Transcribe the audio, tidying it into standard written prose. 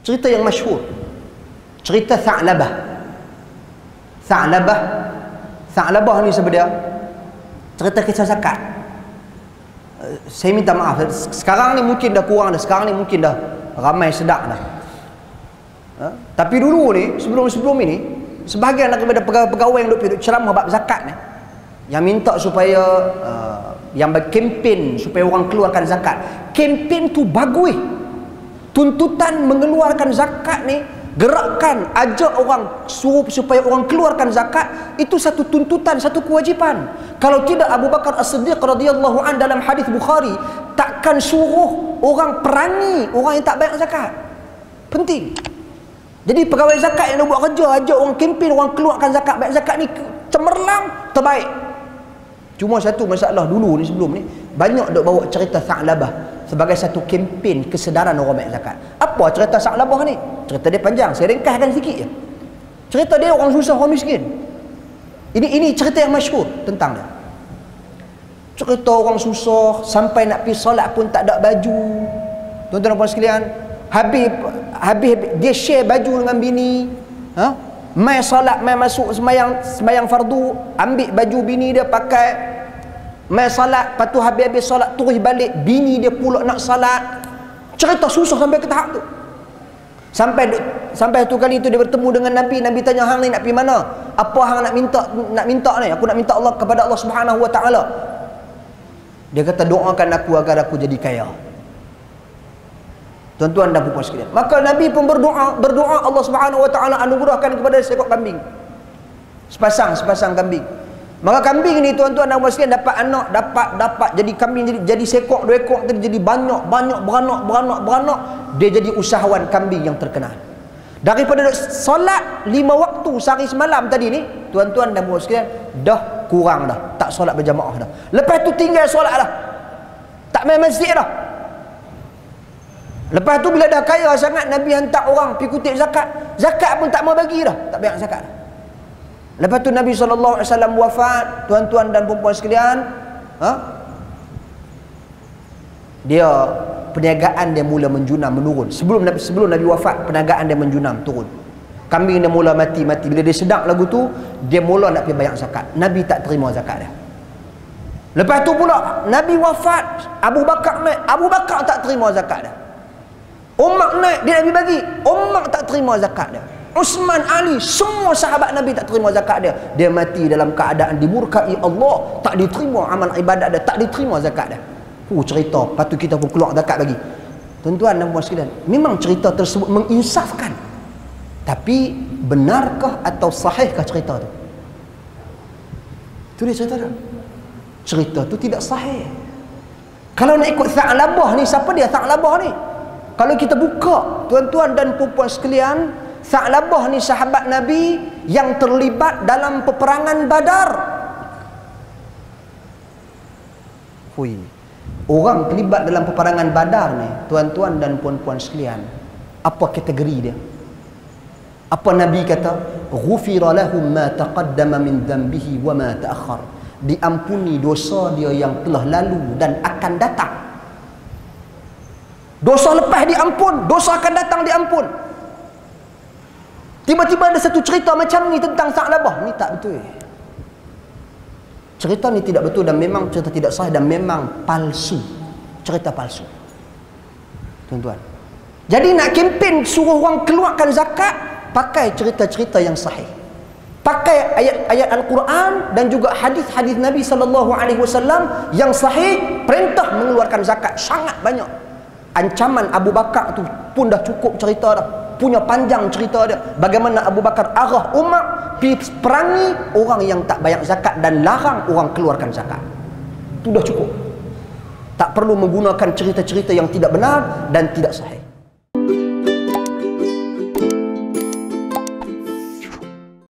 Cerita yang masyhur. Cerita Tha'labah. Tha'labah ni sebenarnya cerita kisah zakat. Saya minta maaf, sekarang ni mungkin dah kurang dah, sekarang ni mungkin dah ramai sedak dah. Tapi dulu ni, sebelum ini, sebahagian daripada pegawai yang duk ceramah bab zakat ni, yang minta supaya yang berkempen supaya orang keluarkan zakat. Kempen tu bagus. Tuntutan mengeluarkan zakat ni, gerakkan, ajak orang, suruh supaya orang keluarkan zakat, itu satu tuntutan, satu kewajipan. Kalau tidak, Abu Bakar As-Siddiq radhiyallahu an dalam hadis Bukhari takkan suruh orang perangi orang yang tak bayar zakat. Penting. Jadi pegawai zakat yang nak buat kerja, ajak orang kempen, orang keluarkan zakat, bayar zakat ni cemerlang, terbaik. Cuma satu masalah dulu ni, sebelum ni banyak dok bawa cerita Tha'labah sebagai satu kempen kesedaran orang bayar zakat. Apa cerita Tha'labah ni? Cerita dia panjang, saya ringkaskan sikit je. Cerita dia orang susah, orang miskin. Ini cerita yang masyhur tentang dia. Cerita orang susah sampai nak pergi solat pun tak ada baju. Tuan-tuan dan puan sekalian, habis dia share baju dengan bini, mai solat, mai masuk sembahyang fardu, ambil baju bini dia pakai, mai solat, lepas tu habis solat terus balik, bini dia pula nak solat. Cerita susah sampai ke tahap tu. Sampai satu kali tu dia bertemu dengan Nabi. Nabi tanya, hang ni nak pergi mana? Apa hang nak minta ni? Aku nak minta Allah kepada Allah Subhanahu Wa Taala. Dia kata, doakan aku agar aku jadi kaya. Tuan-tuan dan puan sekalian, maka Nabi pun berdoa Allah Subhanahu Wa Taala anugerahkan kepada seekor kambing, sepasang kambing. Maka kambing ni, tuan-tuan dan puan sekalian, dapat anak, dapat jadi kambing, jadi seekor, 2 ekor, jadi banyak beranak. Dia jadi usahawan kambing yang terkenal. Daripada solat 5 waktu sehari semalam tadi ni, tuan-tuan dan puan sekalian, dah kurang dah, tak solat berjamaah dah. Lepas tu tinggal solat dah, tak main masjid dah. Lepas tu bila dah kaya sangat, Nabi hantar orang pergi kutip zakat. Zakat pun tak mau bagi dah, tak bayar zakat dah. Lepas tu Nabi SAW wafat, tuan-tuan dan puan-puan sekalian, dia perniagaan dia mula menurun. Sebelum Nabi wafat, perniagaan dia menjunam, turun. Kambing dia mula mati. Bila dia sedang lagu tu, dia mula nak pergi bayar zakat. Nabi tak terima zakat dia. Lepas tu pula Nabi wafat, Abu Bakar naik, Abu Bakar tak terima zakat dia. Umar naik, dia Nabi bagi, Umar tak terima zakat dia. Uthman, Ali, semua sahabat Nabi tak terima zakat dia. Dia mati dalam keadaan dimurkai Allah, tak diterima amal ibadat dia, tak diterima zakat dia. Cerita, lepas tu kita pun keluar zakat bagi. Tuan-tuan dan puan sekalian, memang cerita tersebut menginsafkan. Tapi benarkah atau sahihkah cerita tu? Itu dia cerita tu. Cerita tu tidak sahih. Kalau nak ikut Tha'labah ni, siapa dia Tha'labah ni? Kalau kita buka, tuan-tuan dan puan sekalian, Tha'labah ni sahabat Nabi yang terlibat dalam peperangan Badar. Orang terlibat dalam peperangan Badar ni, tuan-tuan dan puan-puan sekalian, apa kategori dia? Apa Nabi kata? Ghufira lahum ma taqaddama min dhanbihi wa ma ta'akhkhar. Diampuni dosa dia yang telah lalu dan akan datang. Dosa lepas diampun, dosa akan datang diampun. Tiba-tiba ada satu cerita macam ni tentang Tha'labah. Ni tak betul. Cerita ni tidak betul dan memang cerita tidak sahih dan memang palsu. Cerita palsu. Tuan-tuan. Jadi nak kempen suruh orang keluarkan zakat, pakai cerita-cerita yang sahih. Pakai ayat-ayat Al-Quran dan juga hadis-hadis Nabi SAW yang sahih, perintah mengeluarkan zakat sangat banyak. Ancaman Abu Bakar tu pun dah cukup cerita dah, punya panjang cerita dia. Bagaimana Abu Bakar arah Umar pergi perangi orang yang tak bayar zakat dan larang orang keluarkan zakat. Itu dah cukup. Tak perlu menggunakan cerita-cerita yang tidak benar dan tidak sahih.